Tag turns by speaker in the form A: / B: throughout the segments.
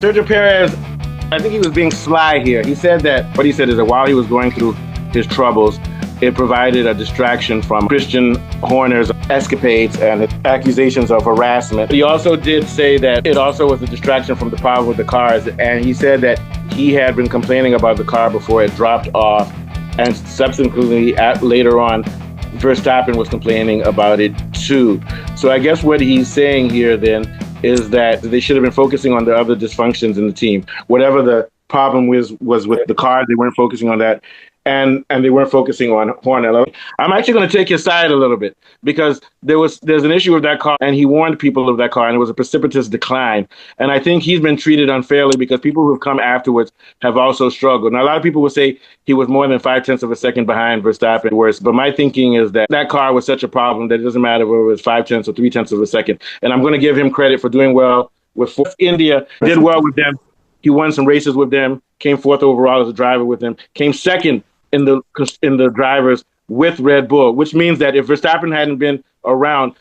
A: Sergio Perez, I think he was being sly here. He said that while he was going through his troubles, it provided a distraction from Christian Horner's escapades and accusations of harassment. He also did say that it also was a distraction from the problem with the cars, and he said that he had been complaining about the car before it dropped off, and subsequently, later on, Verstappen was complaining about it too. So I guess what he's saying here then is that they should have been focusing on the other dysfunctions in the team. Whatever the problem was with the car, they weren't focusing on that. And they weren't focusing on Horner. I'm actually going to take his side a little bit because there's an issue with that car, and he warned people of that car, and it was a precipitous decline. And I think he's been treated unfairly because people who have come afterwards have also struggled. Now, a lot of people would say he was more than 0.5 of a second behind Verstappen worse, but my thinking is that that car was such a problem that it doesn't matter whether it was 0.5 or 0.3 of a second. And I'm going to give him credit for doing well with India, did well with them. He won some races with them, came fourth overall as a driver with them, came second in the drivers with Red Bull, which means that if Verstappen hadn't been around,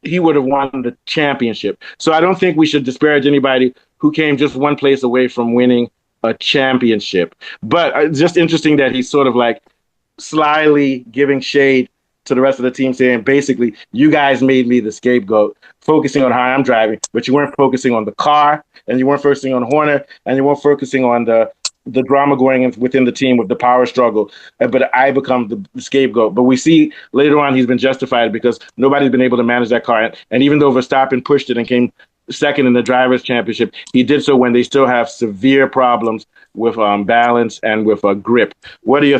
A: he would have won the championship. So I don't think we should disparage anybody who came just one place away from winning a championship. But it's just interesting that he's sort of like slyly giving shade to the rest of the team, saying basically, you guys made me the scapegoat, focusing on how I'm driving, but you weren't focusing on the car, and you weren't focusing on Horner, and you weren't focusing on the drama going within the team with the power struggle, but I become the scapegoat. But we see later on he's been justified because nobody's been able to manage that car. And even though Verstappen pushed it and came second in the Drivers' Championship, he did so when they still have severe problems with balance and with grip. What do you